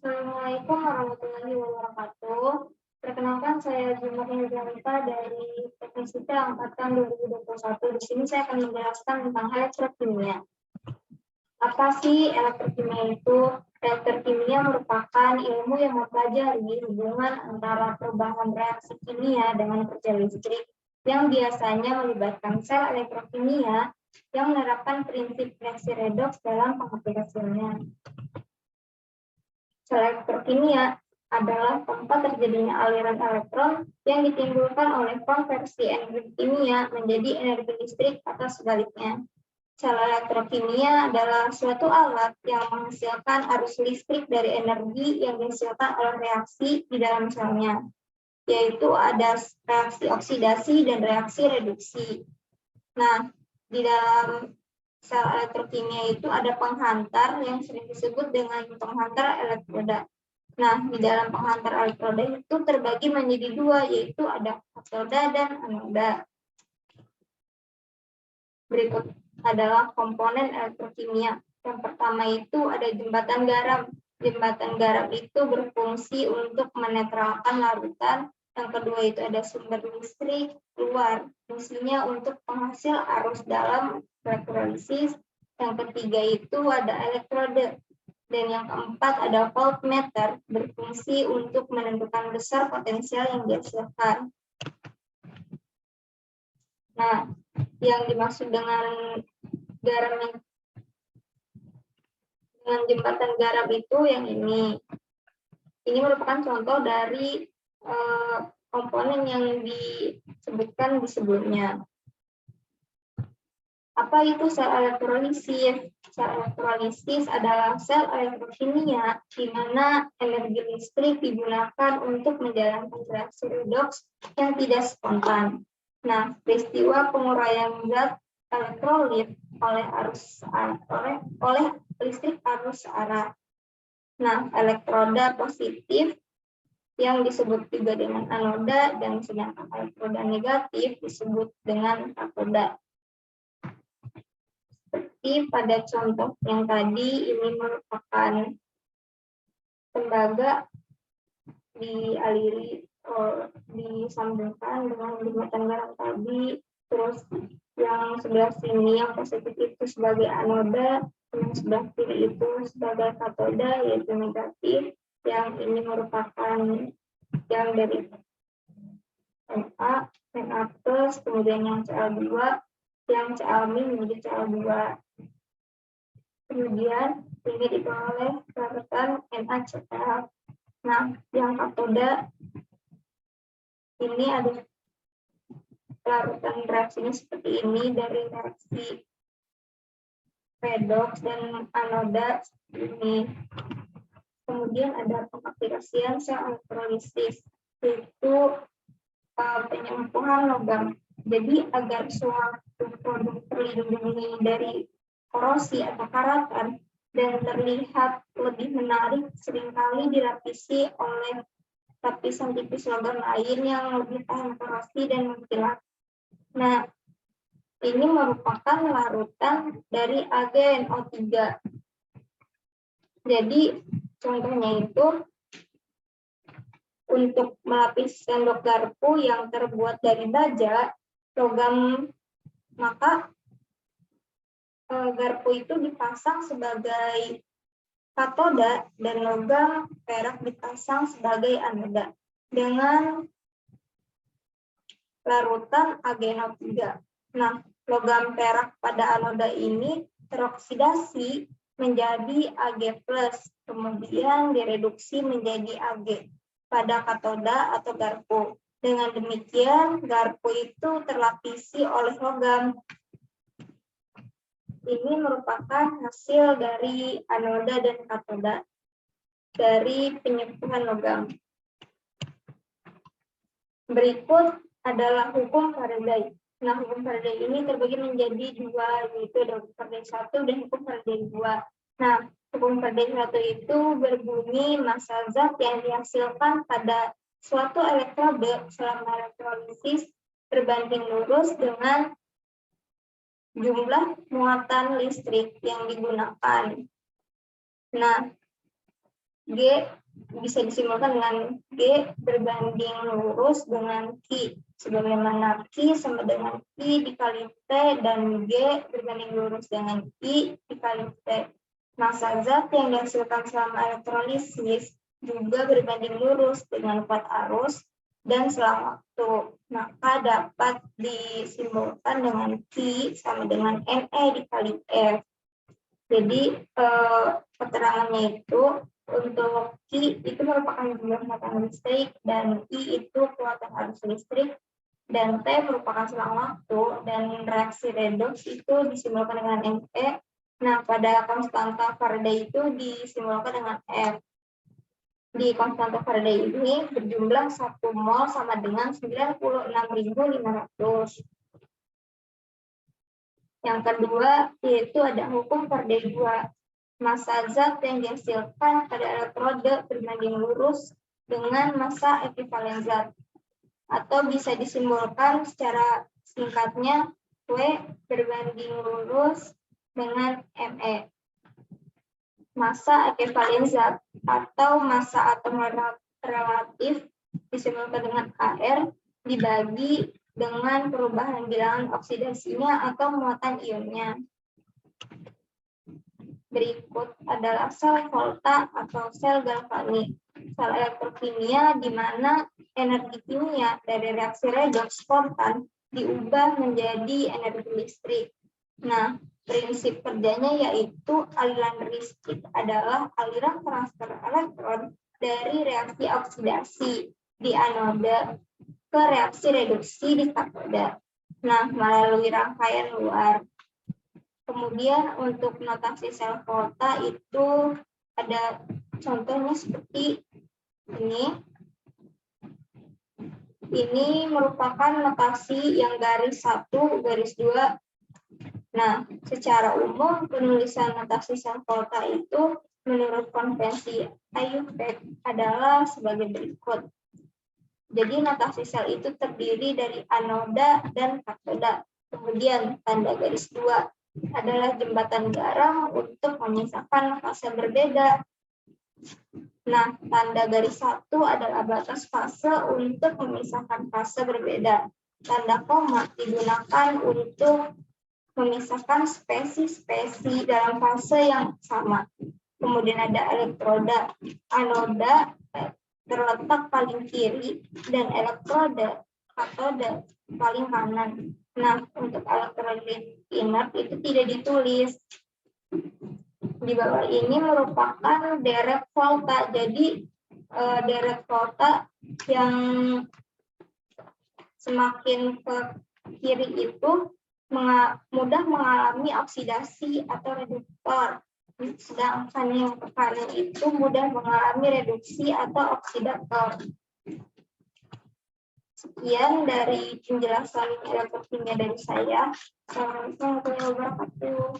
Assalamualaikum warahmatullahi wabarakatuh. Perkenalkan, saya Jumat Nurjanita dari Teknik Sipil Angkatan 2021. Di sini saya akan menjelaskan tentang elektrokimia. Apa sih elektrokimia itu? Elektrokimia merupakan ilmu yang mempelajari hubungan antara perubahan reaksi kimia dengan kerja listrik yang biasanya melibatkan sel elektrokimia yang menerapkan prinsip reaksi redoks dalam pengaplikasiannya. Sel elektrokimia adalah tempat terjadinya aliran elektron yang ditimbulkan oleh konversi energi kimia menjadi energi listrik atau sebaliknya. Sel elektrokimia adalah suatu alat yang menghasilkan arus listrik dari energi yang dihasilkan oleh reaksi di dalam selnya, yaitu ada reaksi oksidasi dan reaksi reduksi. Nah, di dalam sel elektrokimia itu ada penghantar yang sering disebut dengan penghantar elektroda. Nah, di dalam penghantar elektroda itu terbagi menjadi dua, yaitu ada katoda dan anoda. Berikut adalah komponen elektrokimia. Yang pertama itu ada jembatan garam. Jembatan garam itu berfungsi untuk menetralkan larutan. Yang kedua itu ada sumber listrik keluar. Fungsinya untuk penghasil arus dalam elektrolisis. Yang ketiga itu ada elektrode. Dan yang keempat ada voltmeter, berfungsi untuk menentukan besar potensial yang dihasilkan. Nah, yang dimaksud dengan garam dengan jembatan garam itu yang ini. Ini merupakan contoh dari komponen yang disebutkan di sebelumnya. Apa itu sel elektrolisis? Sel elektrolisis adalah sel elektrokimia di mana energi listrik digunakan untuk menjalankan reaksi redoks yang tidak spontan. Nah, peristiwa penguraian zat elektrolit oleh listrik arus arah. Nah, elektroda positif yang disebut juga dengan anoda dan sedangkan elektroda negatif disebut dengan katoda. Seperti pada contoh yang tadi, ini merupakan tembaga dialiri disambungkan dengan jembatan garam tadi. Terus yang sebelah sini yang positif itu sebagai anoda, yang sebelah kiri itu sebagai katoda yaitu negatif. Yang ini merupakan yang dari Na plus, kemudian yang Cl2, yang Cl- menjadi Cl2. Kemudian ini diperoleh larutan NaCl. Nah, yang katoda ini ada larutan reaksinya seperti ini dari reaksi redoks dan anoda seperti ini. Kemudian ada pengaplikasian sel elektrolisis, yaitu penyempuhan logam. Jadi agar suatu produk terlindungi dari korosi atau karatan dan terlihat lebih menarik, seringkali dilapisi oleh lapisan tipis logam lain yang lebih tahan korosi dan mengkilat. Nah, ini merupakan larutan dari AgNO3. Jadi contohnya itu untuk melapis sendok garpu yang terbuat dari baja logam, maka garpu itu dipasang sebagai katoda dan logam perak dipasang sebagai anoda dengan larutan AgNO3. Nah, logam perak pada anoda ini teroksidasi menjadi Ag+, kemudian direduksi menjadi Ag pada katoda atau garpu. Dengan demikian, garpu itu terlapisi oleh logam. Ini merupakan hasil dari anoda dan katoda dari penyempuhan logam. Berikut adalah hukum Faraday. Nah, hukum Faraday ini terbagi menjadi dua, yaitu hukum Faraday 1 dan hukum Faraday 2. Nah, hukum Faraday 1 itu berbunyi massa zat yang dihasilkan pada suatu elektrode selama elektrolisis berbanding lurus dengan jumlah muatan listrik yang digunakan. Nah, G bisa disimbolkan dengan G berbanding lurus dengan Q, sebagaimana Q sama dengan I dikali T dan G berbanding lurus dengan I dikali T. Massa zat yang dihasilkan selama elektrolisis juga berbanding lurus dengan kuat arus dan selang waktu. Maka dapat disimbolkan dengan Q sama dengan Ne dikali F. Jadi keterangannya itu untuk Q itu merupakan jumlah muatan listrik dan I itu kekuatan arus listrik dan T merupakan selang waktu dan reaksi redoks itu disimbolkan dengan Me. Nah, pada konstanta Faraday itu disimbolkan dengan F. Di konstanta Faraday ini berjumlah 1 mol sama dengan 96.500. Yang kedua yaitu ada hukum Faraday 2. Massa zat yang dihasilkan pada elektrode berbanding lurus dengan massa ekuivalen zat. Atau bisa disimbolkan secara singkatnya W berbanding lurus dengan Me. Massa ekuivalen zat atau massa atom relatif disimbolkan dengan Ar dibagi dengan perubahan bilangan oksidasinya atau muatan ionnya. Berikut adalah sel volta atau sel galvanik. Sel elektrokimia di mana energi kimia dari reaksi redoks spontan diubah menjadi energi listrik. Nah, prinsip kerjanya yaitu aliran listrik adalah aliran transfer elektron dari reaksi oksidasi di anode ke reaksi reduksi di katoda. Nah, melalui rangkaian luar. Kemudian untuk notasi sel volta itu ada contohnya seperti ini. Ini merupakan notasi yang garis 1, garis 2. Nah, secara umum penulisan notasi sel volta itu menurut konvensi IUPAC adalah sebagai berikut. Jadi notasi sel itu terdiri dari anoda dan katoda. Kemudian tanda garis 2 adalah jembatan garam untuk menyisakan fase berbeda. Nah, tanda garis 1 adalah batas fase untuk memisahkan fase berbeda. Tanda koma digunakan untuk memisahkan spesies-spesies dalam fase yang sama. Kemudian ada elektroda. Anoda terletak paling kiri dan elektroda katoda paling kanan. Nah, untuk elektrolit inert itu tidak ditulis. Di bawah ini merupakan deret volta. Jadi deret volta yang semakin ke kiri itu mudah mengalami oksidasi atau reduktor. Sedangkan yang ke kanan itu mudah mengalami reduksi atau oksidator. Sekian dari penjelasan elektrokimia dari saya. Assalamualaikum warahmatullahi wabarakatuh.